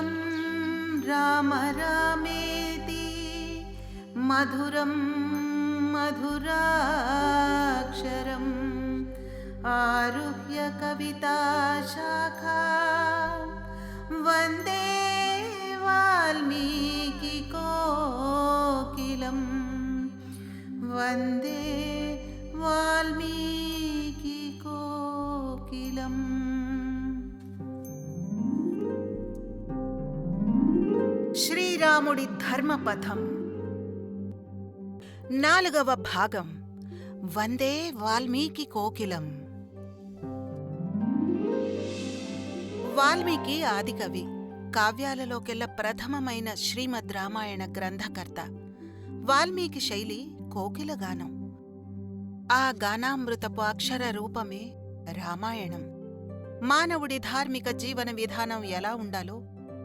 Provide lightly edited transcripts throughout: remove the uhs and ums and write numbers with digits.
రామం రామ రామేతి మధురం మధురాక్షరం ఆరుహ్య కవితాశాఖాం వందే వాల్మీకి కోకిలం వందే వాల్మీకి కోకిలం. శ్రీరాముడి ధర్మపథం 4వ భాగం. వందే వాల్మీకి కోకిలం. వాల్మీకి ఆదికవి, కావ్యాలలోకెల్ల ప్రథమమైన శ్రీమద్ రామాయణ గ్రంథకర్త. వాల్మీకి శైలి కోకిలగానం. ఆ గానామృతపు అక్షర రూపమే రామాయణం. మానవుడి ధార్మిక జీవన విధానం ఎలా ఉండాలో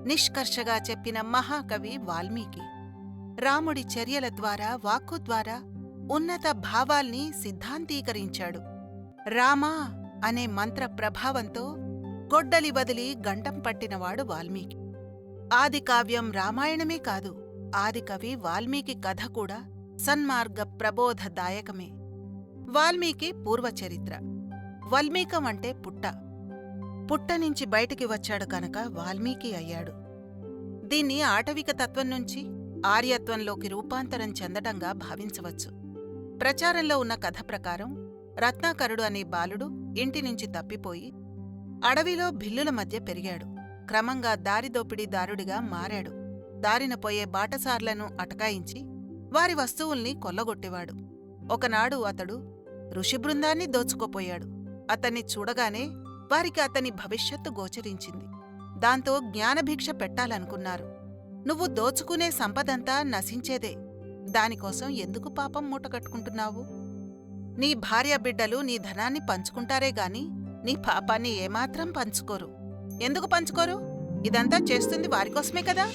నిష్కర్షగా చెప్పిన మహాకవి వాల్మీకి. రాముడి చర్యల ద్వారా, వాక్కు ద్వారా ఉన్నత భావాల్ని సిద్ధాంతీకరించాడు. రామా అనే మంత్ర ప్రభావంతో గొడ్డలి వదిలి గంటం పట్టినవాడు వాల్మీకి. ఆదికావ్యం రామాయణమే కాదు, ఆదికవి వాల్మీకి కథ కూడా సన్మార్గ ప్రబోధదాయకమే. వాల్మీకి పూర్వచరిత్ర. వల్మీకం అంటే పుట్ట. పుట్టనుంచి బయటికి వచ్చాడు కనుక వాల్మీకి అయ్యాడు. దీన్ని ఆటవిక తత్వం నుంచి ఆర్యత్వంలోకి రూపాంతరం చెందటంగా భావించవచ్చు. ప్రచారంలో ఉన్న కథ ప్రకారం రత్నాకరుడు అనే బాలుడు ఇంటినుంచి తప్పిపోయి అడవిలో భిల్లుల మధ్య పెరిగాడు. క్రమంగా దారిదోపిడీదారుడిగా మారాడు. దారిన పోయే బాటసార్లను అటకాయించి వారి వస్తువుల్ని కొల్లగొట్టేవాడు. ఒకనాడు అతడు ఋషిబృందాన్ని దోచుకోపోయాడు. అతన్ని చూడగానే వారికి అతని భవిష్యత్తు గోచరించింది. దాంతో జ్ఞానభిక్ష పెట్టాలనుకున్నారు. నువ్వు దోచుకునే సంపదంతా నశించేదే, దానికోసం ఎందుకు పాపం మూటకట్టుకుంటున్నావు? నీ భార్యాబిడ్డలు నీ ధనాన్ని పంచుకుంటారే గాని నీ పాపాన్ని ఏమాత్రం పంచుకోరు. ఎందుకు పంచుకోరు? ఇదంతా చేస్తుంది వారికోసమే కదా.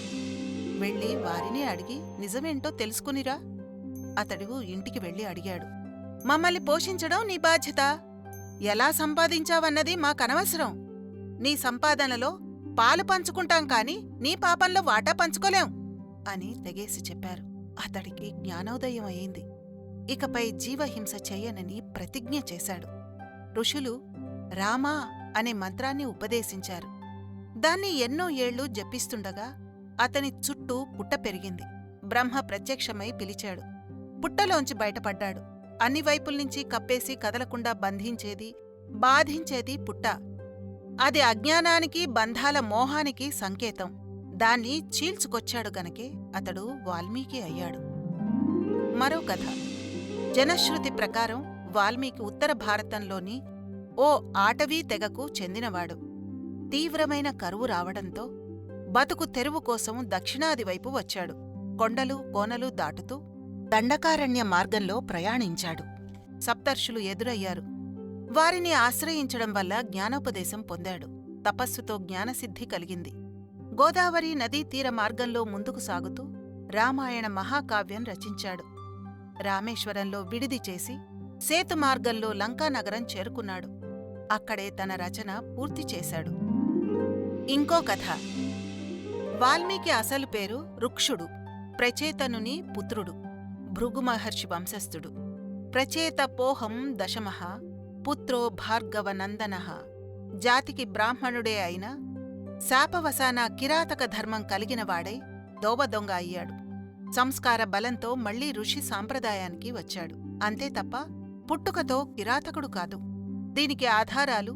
వెళ్ళి వారిని అడిగి నిజమేంటో తెలుసుకునిరా. అతడు ఇంటికి వెళ్ళి అడిగాడు. మమ్మల్ని పోషించడం నీ బాధ్యత. ఎలా సంపాదించావన్నది మాకనవసరం. నీ సంపాదనలో పాలు పంచుకుంటాం కాని నీ పాపంలో వాటా పంచుకోలేం అని తెగేసి చెప్పారు. అతడికి జ్ఞానోదయం అయింది. ఇకపై జీవహింస చెయ్యనని ప్రతిజ్ఞ చేశాడు. ఋషులు రామా అనే మంత్రాన్ని ఉపదేశించారు. దాన్ని ఎన్నో ఏళ్లు జపిస్తుండగా అతని చుట్టూ పుట్ట పెరిగింది. బ్రహ్మ ప్రత్యక్షమై పిలిచాడు. పుట్టలోంచి బయటపడ్డాడు. అన్ని వైపుల్నించి కప్పేసి కదలకుండా బంధించేది, బాధించేది పుట్ట. అది అజ్ఞానానికి, బంధాల మోహానికి సంకేతం. దాన్ని చీల్చుకొచ్చాడు గనకే అతడు వాల్మీకి అయ్యాడు. మరో కథ. జనశ్రుతి ప్రకారం వాల్మీకి ఉత్తర భారతంలోని ఓ ఆటవీ తెగకు చెందినవాడు. తీవ్రమైన కరువు రావడంతో బతుకు తెరువు కోసం దక్షిణాది వైపు వచ్చాడు. కొండలు కోనలు దాటుతూ దండకారణ్య మార్గంలో ప్రయాణించాడు. సప్తర్షులు ఎదురయ్యారు. వారిని ఆశ్రయించడం వల్ల జ్ఞానోపదేశం పొందాడు. తపస్సుతో జ్ఞానసిద్ధి కలిగింది. గోదావరి నదీ తీర మార్గంలో ముందుకు సాగుతూ రామాయణ మహాకావ్యం రచించాడు. రామేశ్వరంలో విడిది చేసి సేతు మార్గంలో లంకానగరం చేరుకున్నాడు. అక్కడే తన రచన పూర్తి చేశాడు. ఇంకో కథ. వాల్మీకి అసలు పేరు రుక్షుడు. ప్రచేతనుని పుత్రుడు. భృగు మహర్షి వంశస్థుడు. ప్రచేత పోహం దశమః పుత్రో భార్గవనందనః. జాతికి బ్రాహ్మణుడే అయినా శాపవశాన కిరాతక ధర్మం కలిగినవాడై దోవదొంగ అయ్యాడు. సంస్కార బలంతో మళ్లీ ఋషి సాంప్రదాయానికి వచ్చాడు. అంతే తప్ప పుట్టుకతో కిరాతకుడు కాదు. దీనికి ఆధారాలు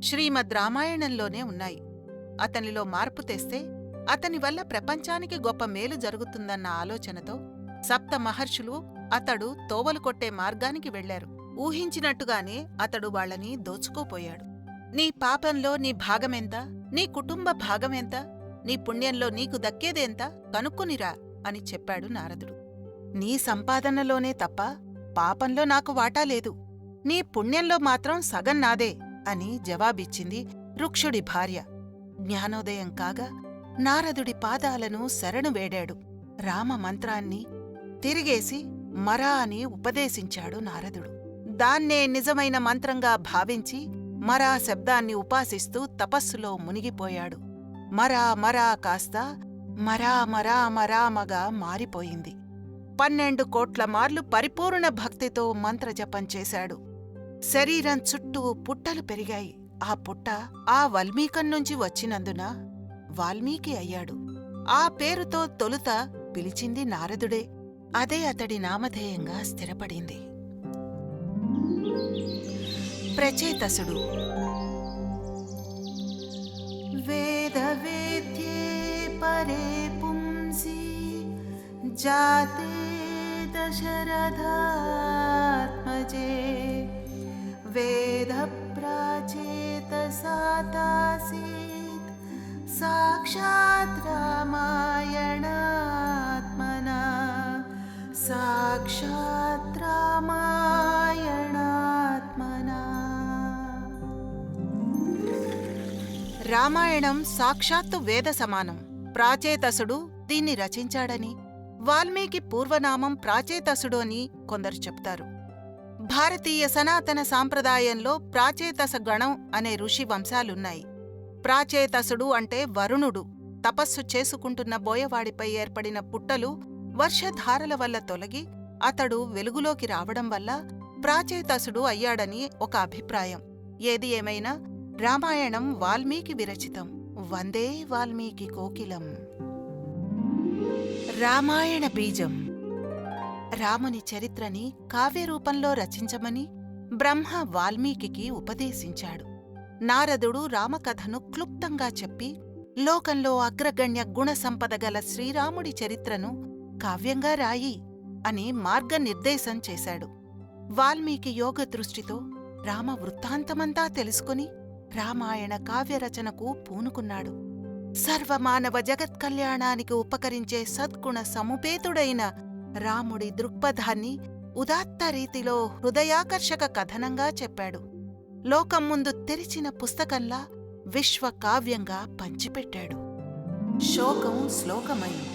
శ్రీమద్ రామాయణంలోనే ఉన్నాయి. అతనిలో మార్పు తెస్తే అతని వల్ల ప్రపంచానికి గొప్ప మేలు జరుగుతుందన్న ఆలోచనతో సప్త మహర్షులు అతడు తోవలు కొట్టే మార్గానికి వెళ్లారు. ఊహించినట్టుగానే అతడు వాళ్లని దోచుకోపోయాడు. నీ పాపంలో నీ భాగమెంత, నీ కుటుంబ భాగమెంత, నీ పుణ్యంలో నీకు దక్కేదెంత కనుక్కునిరా అని చెప్పాడు నారదుడు. నీ సంపాదనలోనే తప్ప పాపంలో నాకు వాటా లేదు, నీ పుణ్యంలో మాత్రం సగం నాదే అని జవాబిచ్చింది రుక్షుడి భార్య. జ్ఞానోదయం కాగా నారదుడి పాదాలను శరణు వేడాడు. రామ మంత్రాన్ని తిరిగేసి మరా అని ఉపదేశించాడు నారదుడు. దాన్నే నిజమైన మంత్రంగా భావించి మరా శబ్దాన్ని ఉపాసిస్తూ తపస్సులో మునిగిపోయాడు. మరా మరా కాస్త మరామరామరామగా మారిపోయింది. 12 కోట్ల మార్లు పరిపూర్ణ భక్తితో మంత్రజపం చేశాడు. శరీరం చుట్టూ పుట్టలు పెరిగాయి. ఆ పుట్ట ఆ వాల్మీకం నుంచి వచ్చినందున వాల్మీకి అయ్యాడు. ఆ పేరుతో తొలుత పిలిచింది నారదుడే. అదే అతడి నామధేయంగా స్థిరపడింది. ప్రచేతసుడు. వేదవేద్యే పరే పుంసి జాతే దశరథాత్మజే వేద ప్రాచేతసాతాసీత్ సాక్షాత్ రామాయణాత్మనా సాక్షాత్ రామాయణాత్మనా. రామాయణం సాక్షాత్తు వేద సమానం. ప్రాచేతసుడు దీన్ని రచించాడని, వాల్మీకి పూర్వనామం ప్రాచేతసుడు అని కొందరు చెప్తారు. భారతీయ సనాతన సాంప్రదాయంలో ప్రాచేతస గణం అనే ఋషి వంశాలున్నాయి. ప్రాచేతసుడు అంటే వరుణుడు తపస్సు చేసుకుంటున్న బోయవాడిపై ఏర్పడిన పుట్టలు వర్షధారల వల్ల తొలగి అతడు వెలుగులోకి రావడం వల్ల ప్రాచేతసుడు అయ్యాడని ఒక అభిప్రాయం. ఏది ఏమైనా రామాయణం వాల్మీకి విరచితం. వందే వాల్మీకి కోకిలం. రామాయణ బీజం. రాముని చరిత్రని కావ్యరూపంలో రచించమని బ్రహ్మ వాల్మీకి ఉపదేశించాడు. నారదుడు రామకథను క్లుప్తంగా చెప్పి లోకంలో అగ్రగణ్య గుణసంపద గల శ్రీరాముడి చరిత్రను కావ్యంగా రాయి అని మార్గనిర్దేశం చేశాడు. వాల్మీకి యోగ దృష్టితో రామ వృత్తాంతమంతా తెలుసుకుని రామాయణ కావ్యరచనకు పూనుకున్నాడు. సర్వమానవ జగత్కల్యాణానికి ఉపకరించే సద్గుణ సముపేతుడైన రాముడి దృక్పథాన్ని ఉదాత్త రీతిలో హృదయాకర్షక కథనంగా చెప్పాడు. లోకం ముందు తెరిచిన పుస్తకంలా విశ్వకావ్యంగా పంచిపెట్టాడు. శోకం శ్లోకమైంది.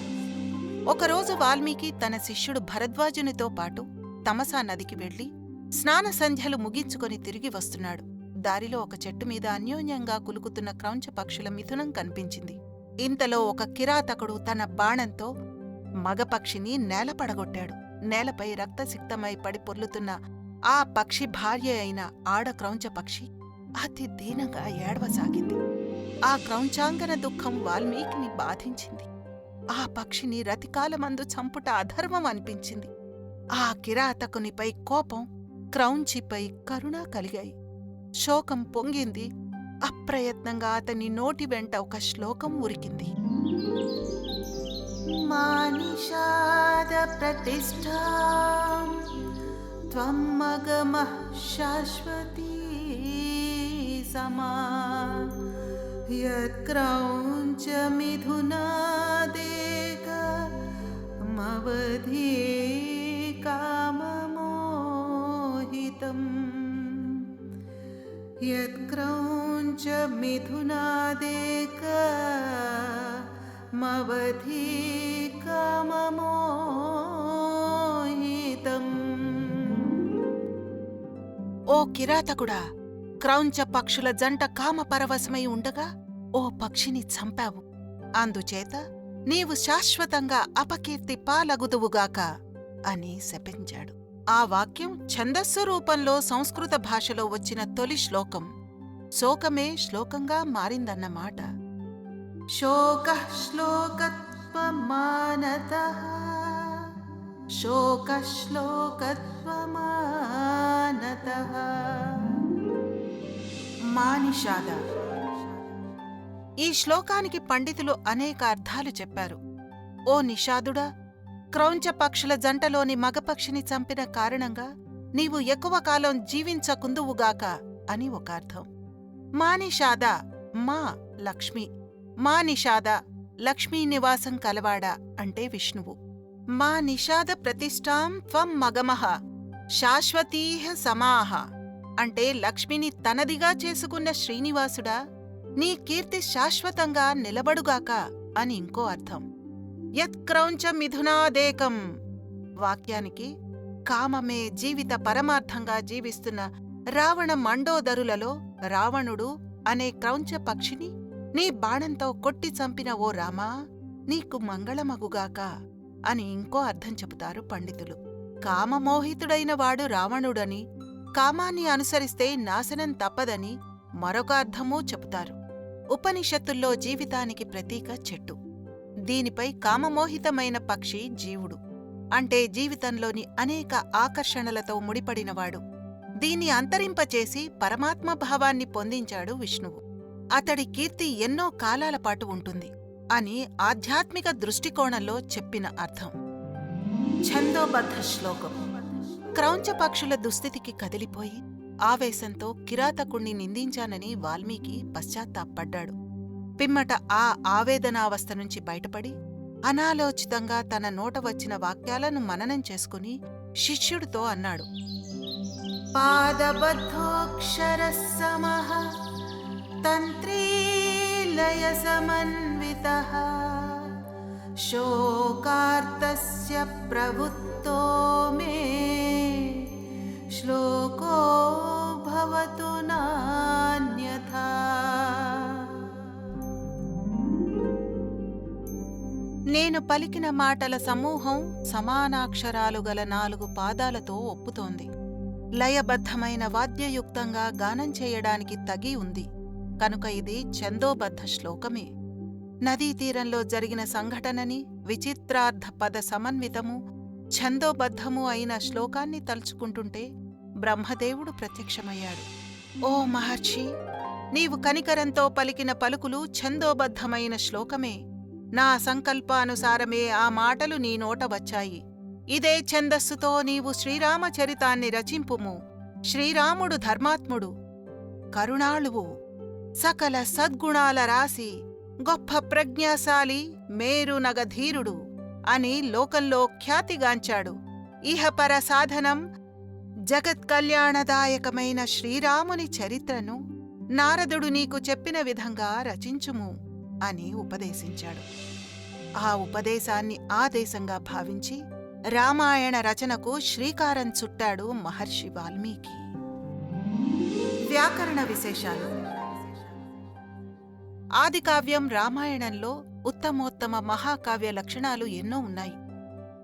ఒకరోజు వాల్మీకి తన శిష్యుడు భరద్వాజునితో పాటు తమసా నదికి వెళ్లి స్నానసంధ్యలు ముగించుకొని తిరిగి వస్తున్నాడు. దారిలో ఒక చెట్టు మీద అన్యోన్యంగా కులుకుతున్న క్రౌంచ పక్షుల మిథునం కనిపించింది. ఇంతలో ఒక కిరాతకుడు తన బాణంతో మగపక్షిని నేలపడగొట్టాడు. నేలపై రక్తసిక్తమై పడి పొర్లుతున్న ఆ పక్షి భార్య అయిన ఆడ క్రౌంచ పక్షి అతి దీనంగా ఏడవసాగింది. ఆ క్రౌంచాంగన దుఃఖం వాల్మీకిని బాధించింది. ఆ పక్షిని రతికాలమందు చంపుట అధర్మం అనిపించింది. ఆ కిరాతకునిపై కోపం, క్రౌంచిపై కరుణ కలిగాయి. శోకం పొంగింది. అప్రయత్నంగా అతని నోటి వెంట ఒక శ్లోకం ఉరికింది. మానిషాద ప్రతిష్ఠాం త్వం మగమః శాశ్వతీ సమా యత్క్రౌంచ మిథునాదేక మవధీ కామమోహితం యత్క్రౌంచ మిథునాదేక మవధీ కామమోహితం. ఓ కిరాతకుడా, క్రౌంచ పక్షుల జంట కామపరవశమై ఉండగా ఓ పక్షిని చంపావు. అందుచేత నీవు శాశ్వతంగా అపకీర్తి పాలగుదువుగాక అని శపించాడు. ఆ వాక్యం ఛందస్సు రూపంలో సంస్కృత భాషలో వచ్చిన తొలి శ్లోకం. శోకమే శ్లోకంగా మారిందన్నమాట. శోకః శ్లోకత్వమానతః శోకః శ్లోకత్వమానతః. మానిషాద. ఈ శ్లోకానికి పండితులు అనేక అర్థాలు చెప్పారు. ఓ నిషాదుడా, క్రౌంచ పక్షుల జంటలోని మగపక్షిని చంపిన కారణంగా నీవు ఎక్కువ కాలం జీవించకుందువుగాక అని ఒక అర్థం. మానిషాద మా లక్ష్మి, మా నిషాద లక్ష్మీ నివాసం కలవాడా అంటే విష్ణువు. మా నిషాద ప్రతిష్ఠాం త్వం మగమః శాశ్వతీహ సమాహ అంటే లక్ష్మిని తనదిగా చేసుకున్న శ్రీనివాసుడా, నీ కీర్తి శాశ్వతంగా నిలబడుగాక అని ఇంకో అర్థం. యత్క్రౌంచ మిథునాదేకం వాక్యానికి కామమే జీవిత పరమార్థంగా జీవిస్తున్న రావణ మండోదరులలో రావణుడు అనే క్రౌంచ పక్షిని నీ బాణంతో కొట్టి చంపిన ఓ రామా, నీకు మంగళమగుగాక అని ఇంకో అర్థం చెబుతారు పండితులు. కామమోహితుడైన వాడు రావణుడని, కామాన్ని అనుసరిస్తే నాశనం తప్పదని మరొక అర్థమూ చెబుతారు. ఉపనిషత్తుల్లో జీవితానికి ప్రతీక చెట్టు. దీనిపై కామమోహితమైన పక్షి జీవుడు, అంటే జీవితంలోని అనేక ఆకర్షణలతో ముడిపడినవాడు. దీన్ని అంతరింపచేసి పరమాత్మభావాన్ని పొందించాడు విష్ణువు. అతడి కీర్తి ఎన్నో కాలాలపాటు ఉంటుంది అని ఆధ్యాత్మిక దృష్టికోణంలో చెప్పిన అర్థం. ఛందోబద్ధ శ్లోకం. క్రౌంచ పక్షుల దుస్థితికి కదిలిపోయి ఆవేశంతో కిరాతకుణ్ణి నిందించానని వాల్మీకి పశ్చాత్తాపడ్డాడు. పిమ్మట ఆ ఆవేదనావస్థ నుంచి బయటపడి అనాలోచితంగా తన నోట వచ్చిన వాక్యాలను మననం చేసుకుని శిష్యుడితో అన్నాడు. పాదబద్ధోక్షరః సమః తంత్రీలయ సమన్వితః శోకార్తస్య ప్రవృత్తో మే శ్లోకో భవతు నాన్యథా. నేను పలికిన మాటల సమూహం సమానాక్షరాలు గల 4 పాదాలతో ఒప్పుతోంది. లయబద్ధమైన వాద్యయుక్తంగా గానం చేయడానికి తగి ఉంది కనుక ఇది ఛందోబద్ధ శ్లోకమే. నదీతీరంలో జరిగిన సంఘటనని విచిత్రార్థ పద సమన్వితము ఛందోబద్ధము అయిన శ్లోకాన్ని తలుచుకుంటుంటే బ్రహ్మదేవుడు ప్రత్యక్షమయ్యాడు. ఓ మహర్షి, నీవు కనికరంతో పలికిన పలుకులు ఛందోబద్ధమైన శ్లోకమే. నా సంకల్పానుసారమే ఆ మాటలు నీ నోట వచ్చాయి. ఇదే ఛందస్సుతో నీవు శ్రీరామచరితాన్ని రచింపుము. శ్రీరాముడు ధర్మాత్ముడు, కరుణాళువు, సకల సద్గుణాల రాసి, గొప్ప ప్రజ్ఞాశాలి, మేరునగధీరుడు అని లోకంలో ఖ్యాతిగాంచాడు. ఇహపర సాధనం జగత్కల్యాణదాయకమైన శ్రీరాముని చరిత్రను నారదుడు నీకు చెప్పిన విధంగా రచించుము అని ఉపదేశించాడు. ఆ ఉపదేశాన్ని ఆదేశంగా భావించి రామాయణ రచనకు శ్రీకారం చుట్టాడు మహర్షి వాల్మీకి. వ్యాకరణ విశేషాలు. ఆదికావ్యం రామాయణంలో ఉత్తమోత్తమ మహాకావ్య లక్షణాలు ఎన్నో ఉన్నాయి.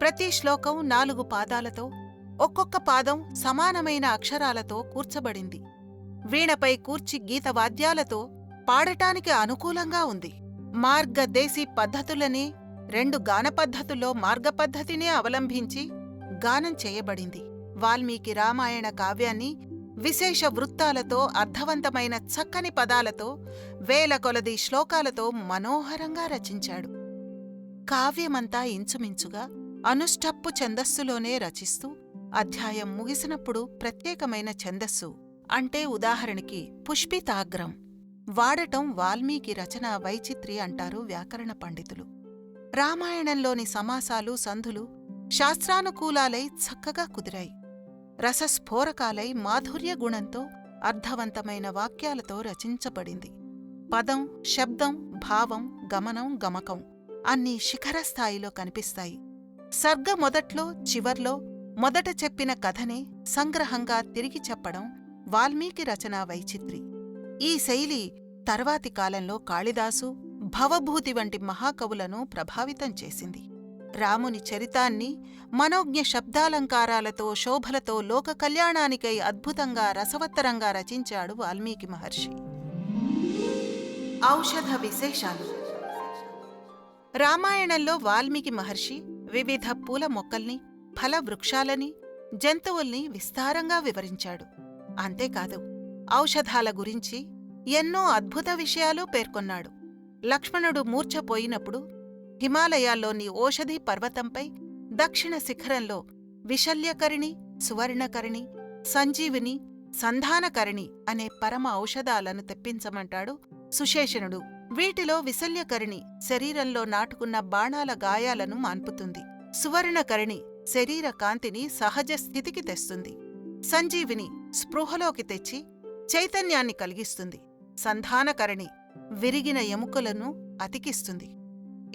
ప్రతి శ్లోకం 4 పాదాలతో, ఒక్కొక్క పాదం సమానమైన అక్షరాలతో కూర్చబడింది. వీణపై కూర్చి గీతవాద్యాలతో పాడటానికి అనుకూలంగా ఉంది. మార్గదేశీ పద్ధతులనే 2 గాన పద్ధతుల్లో మార్గపద్ధతినే అవలంబించి గానం చేయబడింది. వాల్మీకి రామాయణ కావ్యాన్ని విశేష వృత్తాలతో, అర్థవంతమైన చక్కని పదాలతో, వేల కొలది శ్లోకాలతో మనోహరంగా రచించాడు. కావ్యమంతా ఇంచుమించుగా అనుష్టప్పు ఛందస్సులోనే రచిస్తూ అధ్యాయం ముగిసినప్పుడు ప్రత్యేకమైన ఛందస్సు అంటే ఉదాహరణకి పుష్పితాగ్రం వాడటం వాల్మీకి రచనా వైచిత్రి అంటారు వ్యాకరణ పండితులు. రామాయణంలోని సమాసాలు, సంధులు శాస్త్రానుకూలాలై చక్కగా కుదిరాయి. రసస్ఫోరకాలై మాధుర్య గుణంతో అర్థవంతమైన వాక్యాలతో రచించబడింది. పదం, శబ్దం, భావం, గమనం, గమకం అన్నీ శిఖరస్థాయిలో కనిపిస్తాయి. సర్గ మొదట్లో, చివర్లో మొదట చెప్పిన కథనే సంగ్రహంగా తిరిగి చెప్పడం వాల్మీకి రచనా వైచిత్రి. ఈ శైలి తర్వాతి కాలంలో కాళిదాసు, భవభూతి వంటి మహాకవులను ప్రభావితం చేసింది. రాముని చరితాన్ని మనోజ్ఞ శబ్దాలంకారాలతో, శోభలతో లోక కళ్యాణానికై అద్భుతంగా, రసవత్తరంగా రచించాడు వాల్మీకి మహర్షి. ఔషధ విశేషాలు. రామాయణంలో వాల్మీకి మహర్షి వివిధ పూల మొక్కల్ని, ఫల వృక్షాలని, జంతువుల్ని విస్తారంగా వివరించాడు. అంతేకాదు, ఔషధాల గురించి ఎన్నో అద్భుత విషయాలు పేర్కొన్నాడు. లక్ష్మణుడు మూర్ఛపోయినప్పుడు హిమాలయాల్లోని ఓషధి పర్వతంపై దక్షిణ శిఖరంలో విశల్యకరిణి, సువర్ణకరిణి, సంజీవిని, సంధానకరిణి అనే పరమ ఔషధాలను తెప్పించమంటాడు సుశేషణుడు. వీటిలో విశల్యకరిణి శరీరంలో నాటుకున్న బాణాల గాయాలను మాన్పుతుంది. సువర్ణకరిణి శరీర కాంతిని సహజ స్థితికి తెస్తుంది. సంజీవిని స్పృహలోకి తెచ్చి చైతన్యాన్ని కలిగిస్తుంది. సంధానకరిణి విరిగిన ఎముకలను అతికిస్తుంది.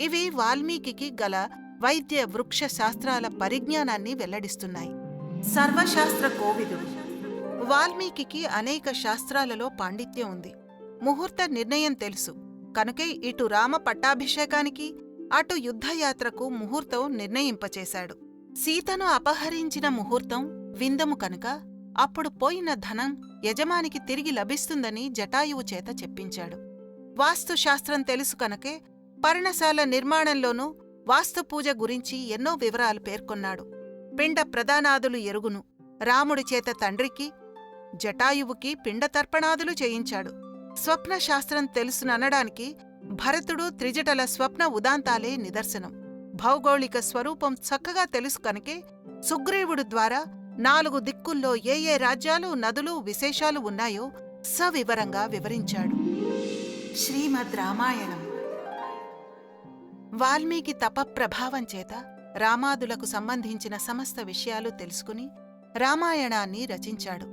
ఇవి వాల్మీకి గల వైద్య వృక్ష శాస్త్రాల పరిజ్ఞానాన్ని వెల్లడిస్తున్నాయి. సర్వశాస్త్ర కోవిదుడు. వాల్మీకి అనేక శాస్త్రాలలో పాండిత్యం ఉంది. ముహూర్త నిర్ణయం తెలుసు. కనుకే ఇటు రామ పట్టాభిషేకానికి అటు యుద్ధయాత్రకు ముహూర్తం నిర్ణయింపచేశాడు. సీతను అపహరించిన ముహూర్తం విందము కనుక అప్పుడు పోయిన ధనం యజమానికి తిరిగి లభిస్తుందని జటాయువు చేత చెప్పించాడు. వాస్తుశాస్త్రం తెలుసు కనుకే పర్ణశాల నిర్మాణంలోనూ వాస్తుపూజ గురించి ఎన్నో వివరాలు పేర్కొన్నాడు. పిండ ప్రదానాదులు ఎరుగును. రాముడి చేత తండ్రికి జటాయువుకి పిండతర్పణాదులు చేయించాడు. స్వప్నశాస్త్రం తెలుసుననడానికి భరతుడు త్రిజటల స్వప్న ఉదాంతాలే నిదర్శనం. భౌగోళిక స్వరూపం చక్కగా తెలుసు కనుకే సుగ్రీవుడు ద్వారా 4 దిక్కుల్లో ఏ ఏ రాజ్యాలు నదులు విశేషాలు ఉన్నాయో సవివరంగా వివరించాడు. శ్రీమద్ రామాయణం. వాల్మీకి తపప్రభావం చేత రామాదులకు సంబంధించిన సమస్త విషయాలు తెలుసుకుని రామాయణాన్ని రచించాడు.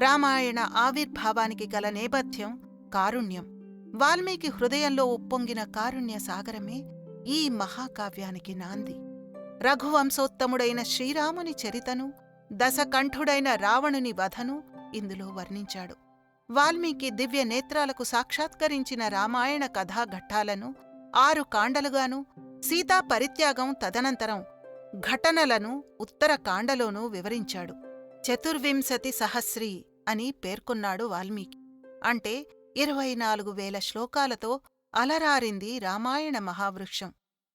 రామాయణ ఆవిర్భావానికి గల నేపథ్యం కారుణ్యం. వాల్మీకి హృదయంలో ఉప్పొంగిన కారుణ్య సాగరమే ఈ మహాకావ్యానికి నాంది. రఘువంశోత్తముడైన శ్రీరాముని చరితను, దశకంఠుడైన రావణుని వధను ఇందులో వర్ణించాడు. వాల్మీకి దివ్య నేత్రాలకు సాక్షాత్కరించిన రామాయణ కథాఘట్టాలను 6 కాండలుగాను, సీతా పరిత్యాగం తదనంతరం ఘటనలను ఉత్తరకాండలోనూ వివరించాడు. 24 సహస్రీ అని పేర్కొన్నాడు వాల్మీకి. అంటే 24,000 శ్లోకాలతో అలరారింది రామాయణ మహావృక్షం.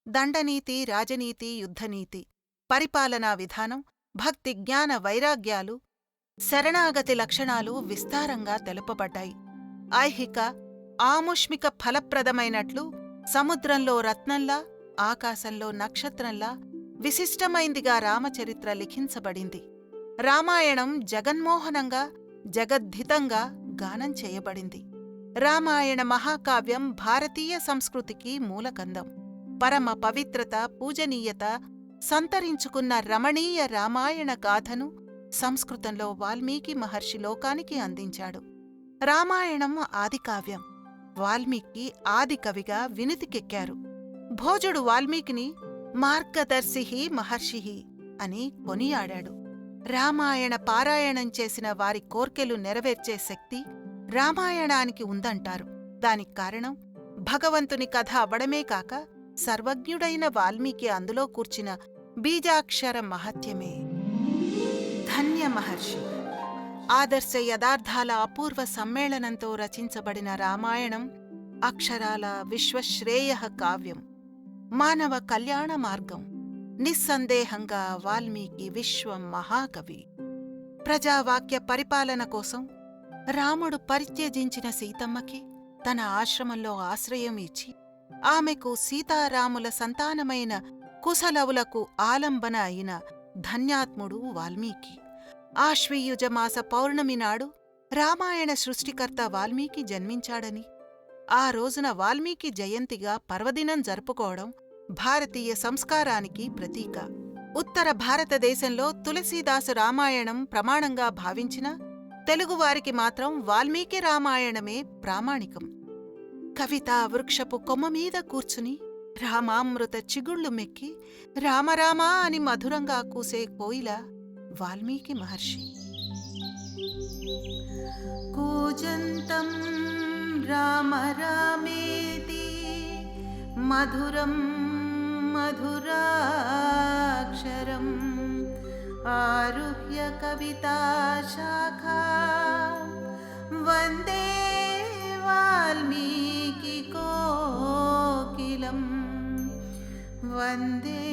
దండనీతి, రాజనీతి, యుద్ధనీతి, పరిపాలనా విధానం, భక్తి, జ్ఞాన, వైరాగ్యాలు, శరణాగతి లక్షణాలు విస్తారంగా తెలుపబడ్డాయి. ఐహిక, ఆముష్మిక ఫలప్రదమైనట్లు సముద్రంలో రత్నంలా, ఆకాశంలో నక్షత్రంలా విశిష్టమైందిగా రామచరిత్ర లిఖించబడింది. రామాయణం జగన్మోహనంగా, జగద్ధితంగా గానం చేయబడింది. రామాయణ మహాకావ్యం భారతీయ సంస్కృతికి మూలకందం. పరమ పవిత్రత, పూజనీయత సంతరించుకున్న రమణీయ రామాయణ గాథను సంస్కృతంలో వాల్మీకి మహర్షి లోకానికి అందించాడు. రామాయణం ఆదికావ్యం. వాల్మీకి ఆదికవిగా వినుతికెక్కారు. భోజుడు వాల్మీకిని మార్గదర్శిః మహర్షిః అని కొనియాడాడు. రామాయణ పారాయణం చేసిన వారి కోర్కెలు నెరవేర్చే శక్తి రామాయణానికి ఉందంటారు. దానికి కారణం భగవంతుని కథ అవడమే కాక సర్వజ్ఞుడైన వాల్మీకి అందులో కూర్చిన బీజాక్షర మహత్యమే. ధన్య మహర్షి. ఆదర్శ యథార్థాల అపూర్వ సమ్మేళనంతో రచించబడిన రామాయణం అక్షరాల విశ్వశ్రేయ కావ్యం, మానవ కళ్యాణ మార్గం. నిస్సందేహంగా వాల్మీకి విశ్వం మహాకవి. ప్రజావాక్య పరిపాలన కోసం రాముడు పరిత్యజించిన సీతమ్మకి తన ఆశ్రమంలో ఆశ్రయం ఇచ్చి ఆమెకు సీతారాముల సంతానమైన కుశలవులకు ఆలంబన అయిన ధన్యాత్ముడు వాల్మీకి. ఆశ్వీయుజమాస పౌర్ణమి నాడు రామాయణ సృష్టికర్త వాల్మీకి జన్మించాడని, ఆ రోజున వాల్మీకి జయంతిగా పర్వదినం జరుపుకోవడం భారతీయ సంస్కారానికి ప్రతీక. ఉత్తర భారతదేశంలో తులసీదాసు రామాయణం ప్రమాణంగా భావించినా తెలుగువారికి మాత్రం వాల్మీకి రామాయణమే ప్రామాణికం. కవితా వృక్షపు కొమ్మమీద కూర్చుని రామామృత చిగుళ్ళు మెక్కి రామరామా అని మధురంగా కూసే కోయిల వాల్మీకి మహర్షి. కూజంతం రామ రామేతి మధురం మధురాక్షరం ఆరుహ్య కవితా శాఖా వందే వాల్మీకి కోకిలం వందే